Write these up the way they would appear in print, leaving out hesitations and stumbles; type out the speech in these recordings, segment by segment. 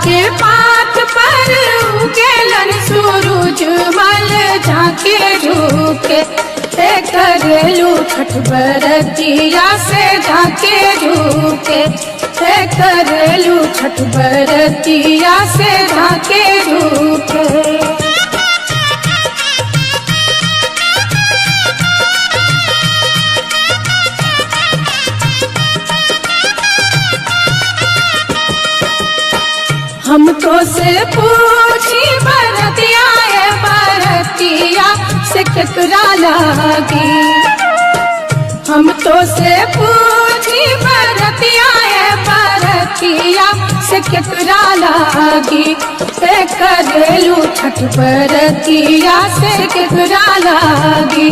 के पात पर उगेलन सूरज मल झाके झुके करेलू छठ बरतिया से झाके झुके करेलू छठ बरतिया से झाके झुके। हम तो से पूछी बरतिया बरतिया से केकरा लागी। हम तो से पूछी बरतिया बरतिया से केकरा लागी करेलू छठ बरतिया से केकरा लागी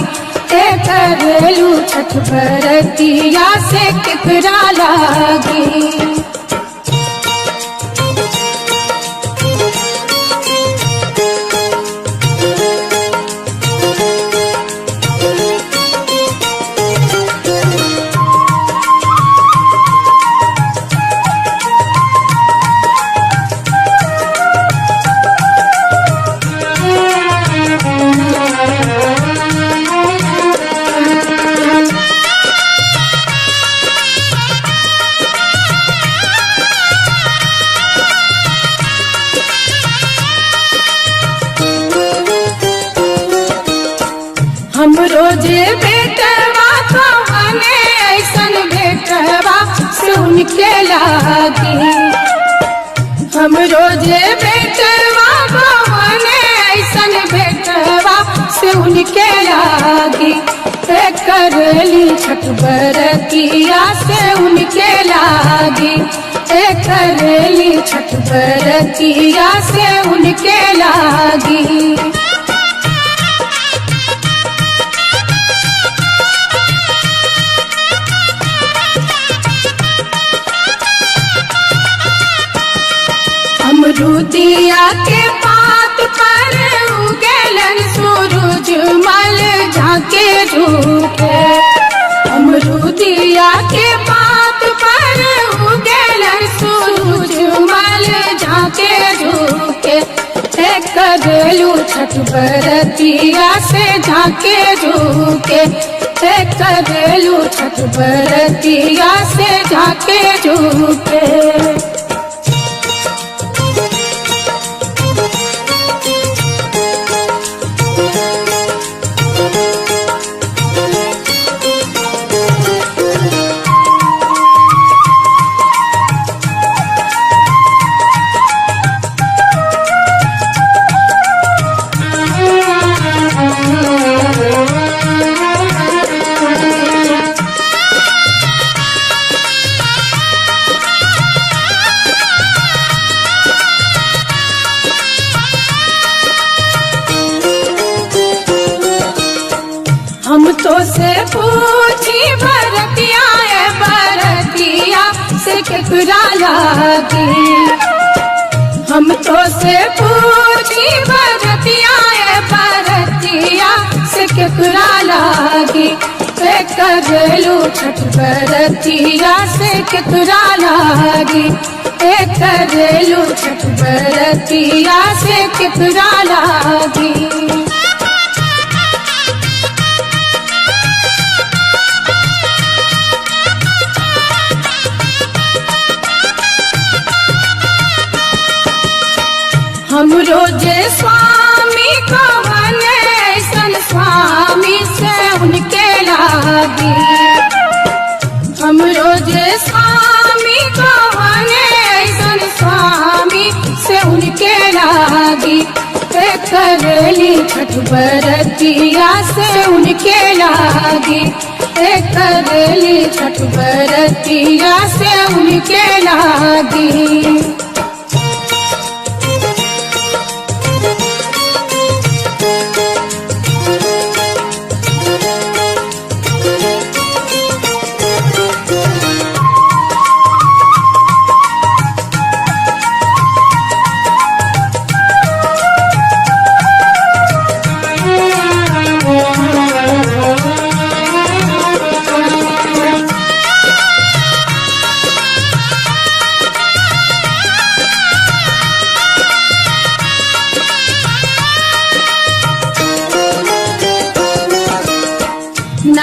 करेलू छठ बरतिया से केकरा लागी। हम रोजे बेटवा कहाने ऐसन बेटवा सुन के लागी। हम रोजे बेटवा कहाने ऐसन बेटवा सुन के लागी करेली छठ बरतिया से उनके लागी करेली छठ बरतिया से उनके लागी। अमरूदिया के पात पर उगेलन सूरज मल झाके झुके। अमरूदिया के पात पर उगेलन सूरज मल झाके झुके करेलू छठ बरतिया से झाके झुके करेलू छठ बरतिया से झाके झुके। हम तो से पूछी बरतिया बरतिया से केकरा लागी। हम तो से पूछी बरतिया बरतिया से केकरा लागी करेलू छठ बरतिया से केकरा लागी करेलू छठ बरतिया से केकरा लागी। हम रोजे स्वामी कहाने ऐसन स्वामी से उनके लागी। हम रोजे स्वामी कहाने ऐसन स्वामी से उनके लागी करेली छठ बरतिया से उनके लागी करेली छठ बरतिया से उनके लागी।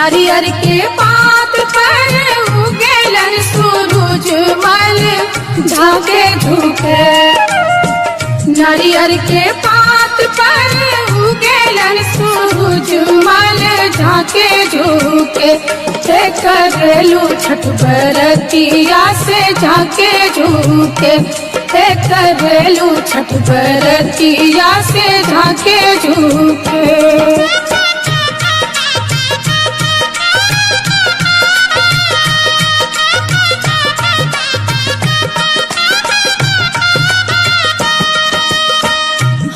नारियर के पात पर उगेलन सूरज मल झाके झुके। नारियर के पात पर उगेलन सूरज मल झाके झुके। ते करेलू छठ बरतिया से झाके झुके। ते करेलू छठ बरतिया से झाके झुके।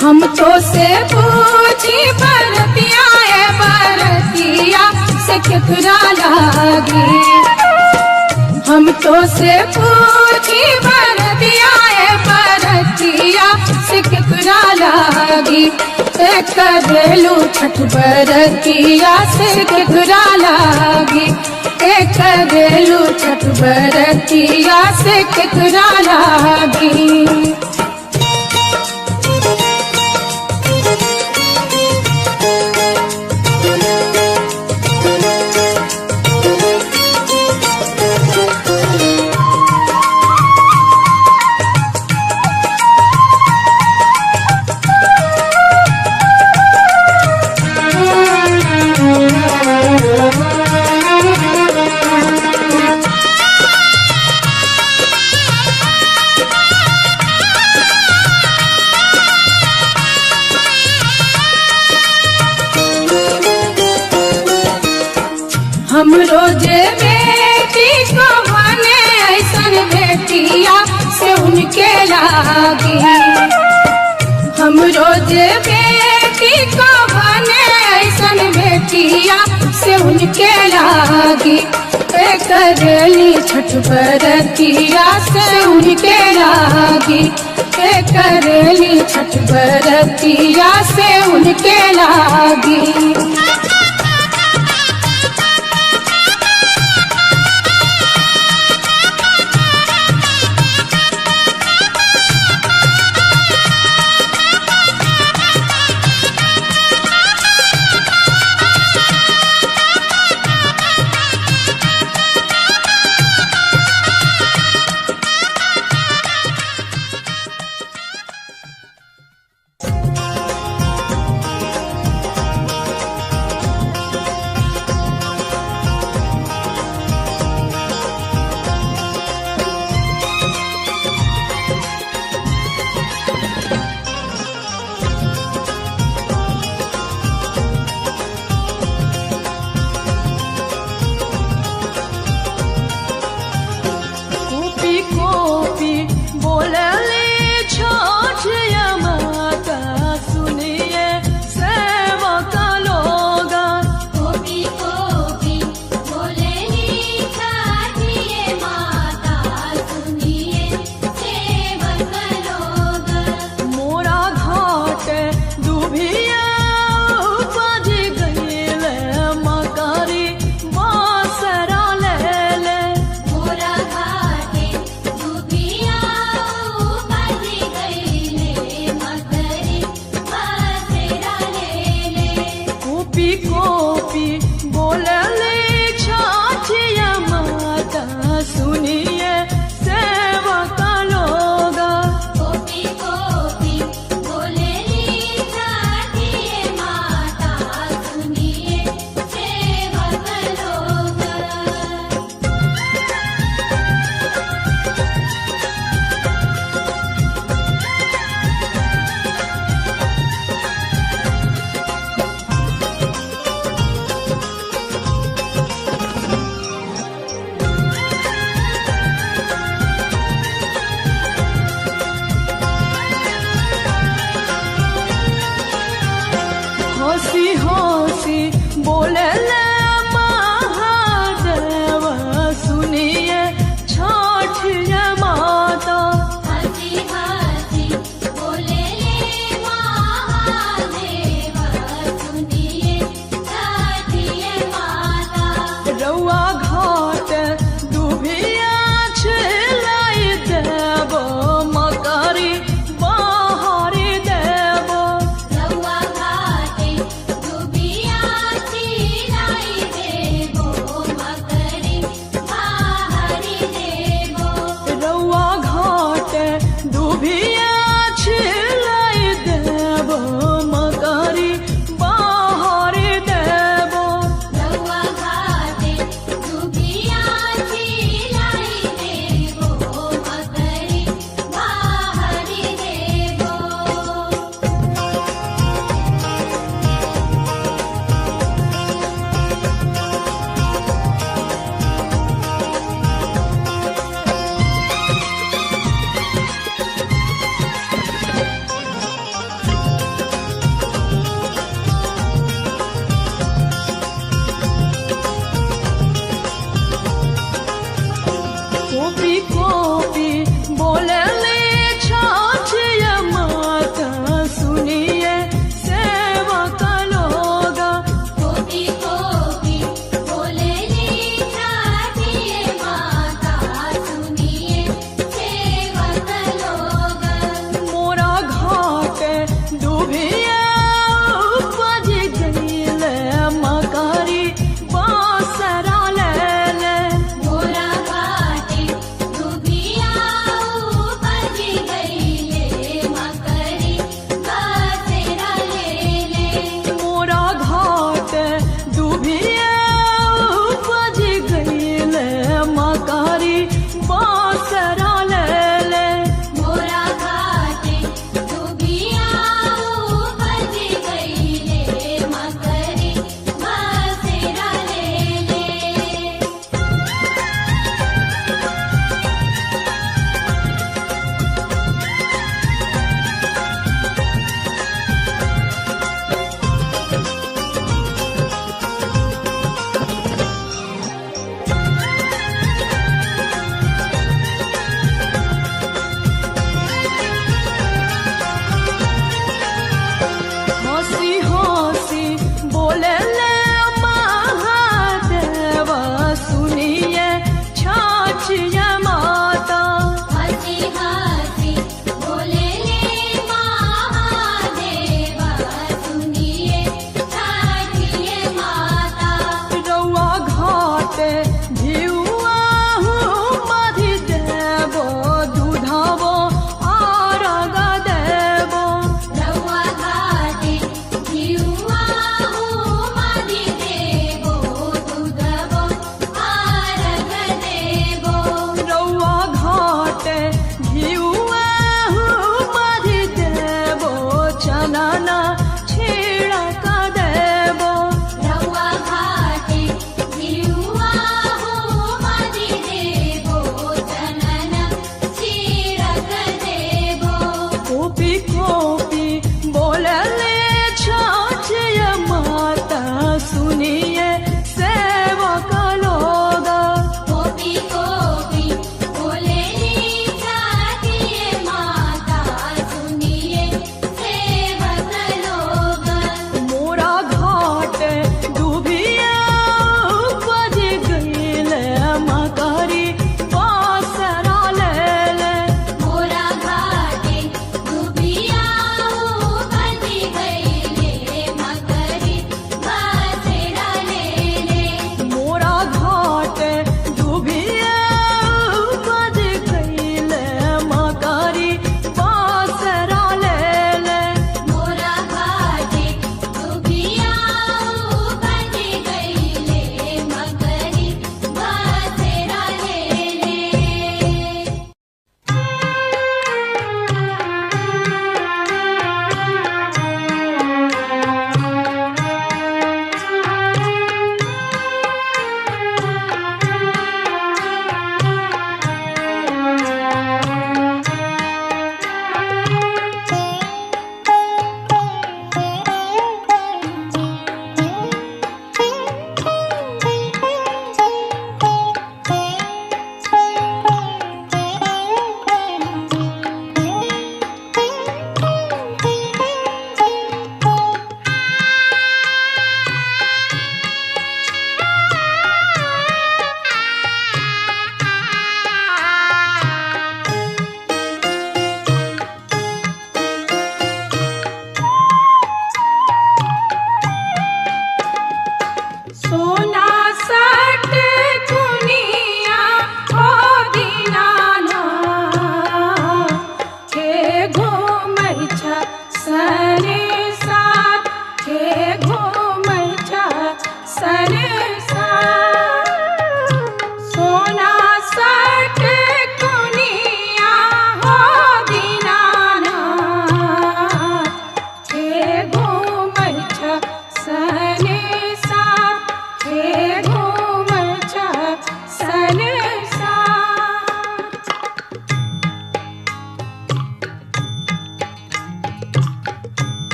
हम तो से पूछी बरतिया है बरतिया से केकरा लागी। हम तो से पूछी बरतिया है बरतिया से केकरा लागी। ते करेलू छठ बरतिया से केकरा लागी। ते करेलू छठ बरतिया से केकरा लागी। हम रोजे बेटी को बने ऐसन बेटिया से उनके लागी। हम रोजे बेटी को बने ऐसन बेटिया से उनके लागी। ते करेली छठ बरतिया से उनके लागी। ते करेली छठ बरतिया से उनके लागी।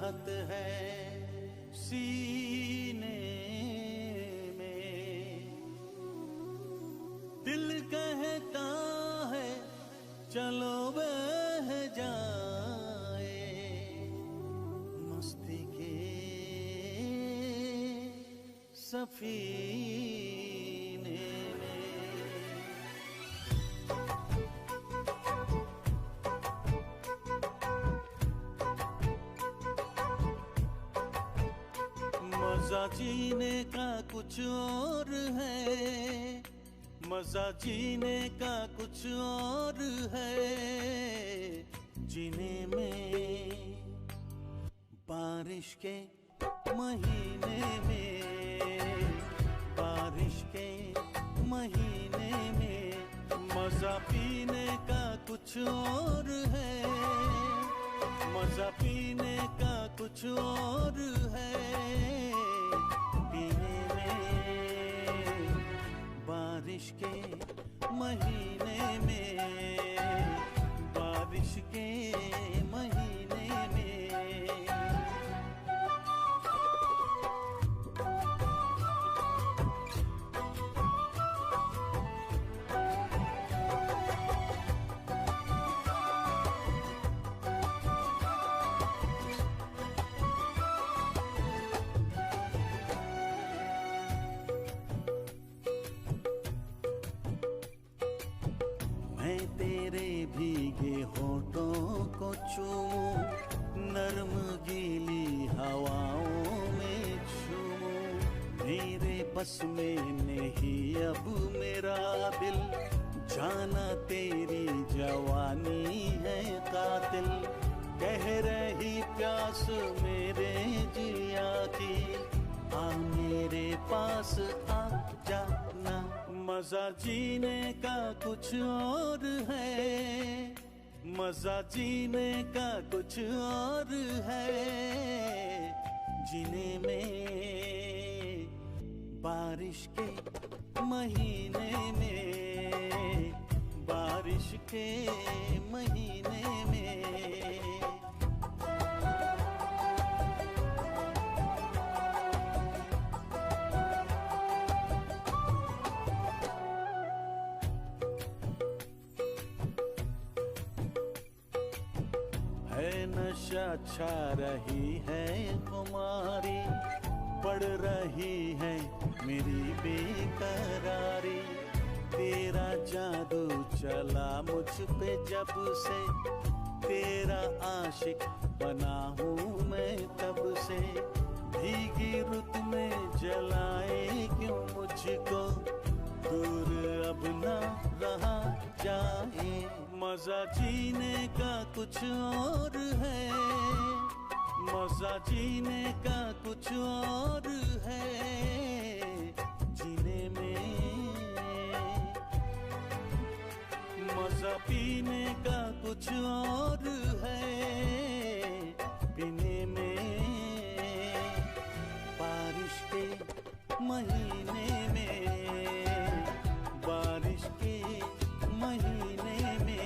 चाहत है सीने में, दिल कहता है चलो बह जाए मस्ती के सफीने में। मजा जीने का कुछ और है, मजा जीने का कुछ और है, जीने में बारिश के महीने में, बारिश के महीने में। मजा पीने का कुछ और है, मजा पीने का कुछ और है, पीने में बारिश के महीने में, बारिश के महीने में। मैं तेरे भीगे होठों को चूमूं, नरम गीली हवाओं में झूमूं। मेरे बस में नहीं अब मेरा दिल, जाना तेरी जवानी है कातिल। कह रही प्यास मेरे जिया की, आ मेरे पास आ जाना। मजा जीने का कुछ और है, मजा जीने का कुछ और है, जीने में बारिश के महीने में, बारिश के महीने में। है नशा छा रही है खुमारी, बढ़ रही है मेरी बेकरारी। तेरा जादू चला मुझ पे जब से, तेरा आशिक बना हूँ मैं तब से। भीगी रुत में जलाए क्यों मुझको, दूर अब ना रहा जाए। मजा जीने का कुछ और है, मजा जीने का कुछ और है, जीने में मजा पीने का कुछ और है, पीने में बारिश के महीने में, बारिश के महीने में।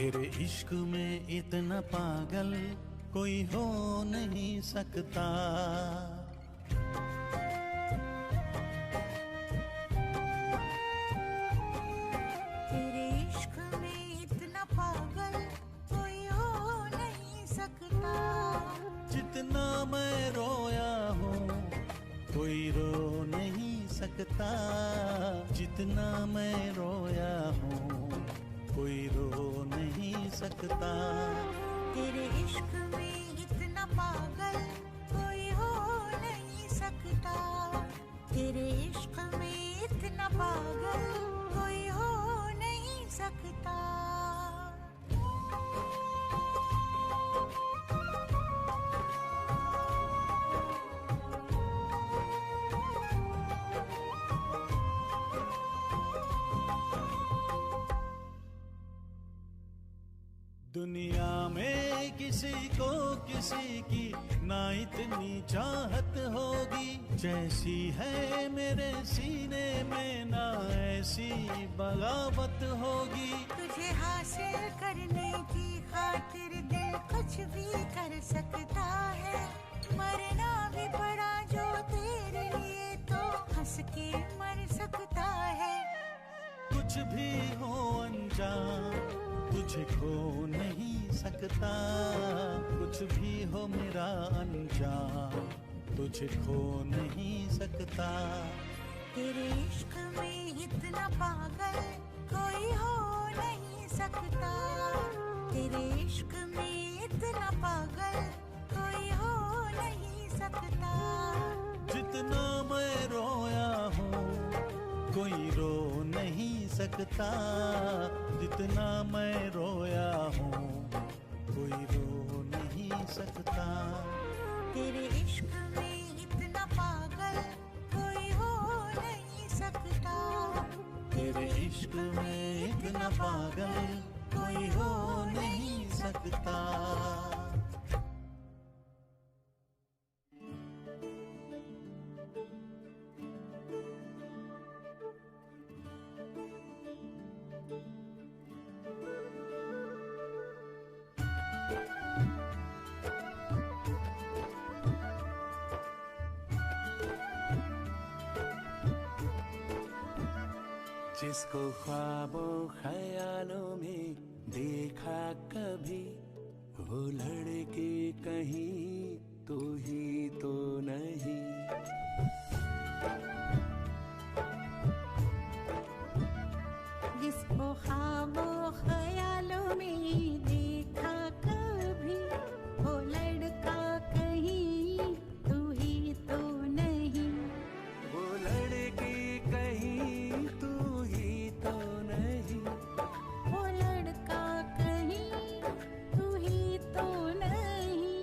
तेरे इश्क में इतना पागल कोई हो नहीं सकता। तेरे इश्क में इतना पागल कोई हो नहीं सकता। जितना मैं रोया हूँ कोई रो नहीं सकता। जितना मैं रोया हूँ कोई रो नहीं सकता। तेरे इश्क में इतना पागल कोई हो नहीं सकता। तेरे इश्क में इतना पागल कोई हो नहीं सकता। दुनिया में किसी को किसी की ना इतनी चाहत होगी जैसी है मेरे सीने में, ना ऐसी बगावत होगी। तुझे हासिल करने की खातिर दिल कुछ भी कर सकता है। मरना भी पड़ा जो तेरे लिए तो हंस के मर सकता है। कुछ भी हो अनजान तुझे खो नहीं सकता। कुछ भी हो मेरा अनजान तुझे खो नहीं सकता। तेरे इश्क में इतना पागल कोई हो नहीं सकता। तेरे इश्क में इतना पागल कोई हो नहीं सकता। जितना मैं रोया हूँ कोई रो नहीं सकता। जितना मैं रोया हूँ कोई रो नहीं सकता। तेरे इश्क में इतना पागल कोई हो नहीं सकता। तेरे इश्क में इतना पागल कोई हो नहीं सकता। जिसको ख्वाबों ख्यालों में देखा कभी, वो लड़के कहीं तू ही तो नहीं। जिसको ख्वाबों ख्यालों में देखा कभी, वो लड़का कहीं तू ही तो नहीं। वो लड़के कहीं तू ही तो नहीं। वो लड़का कहीं तू ही तो नहीं।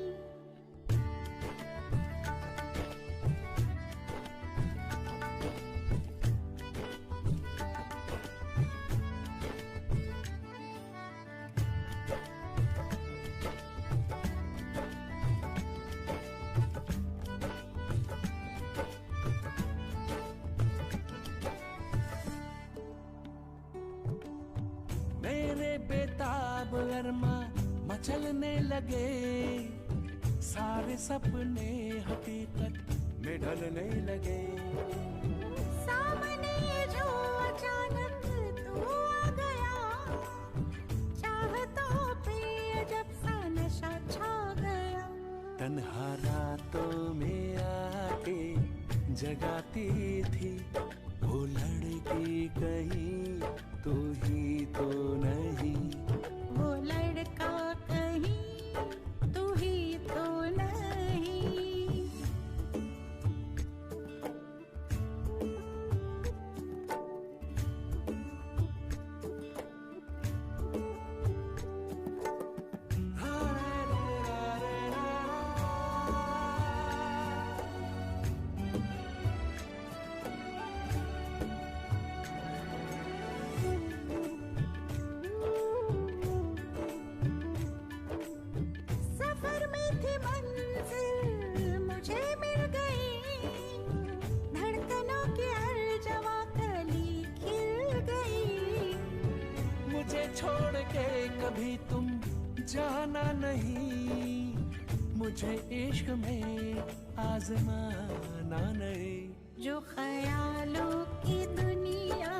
मेरे बेताब अरमा मचलने लगे, सारे सपने हकीकत में ढलने लगे। सामने जो अचानक तू आ गया, चाहतों पे जब सा नशा छा गया। तन्हा रातों में आके जगाती थी, वो लड़की कहीं तू ही तो नहीं। वो लड़का कहीं तू ही तो नहीं। भी तुम जाना नहीं, मुझे इश्क में आजमाना नहीं। जो ख्यालों की दुनिया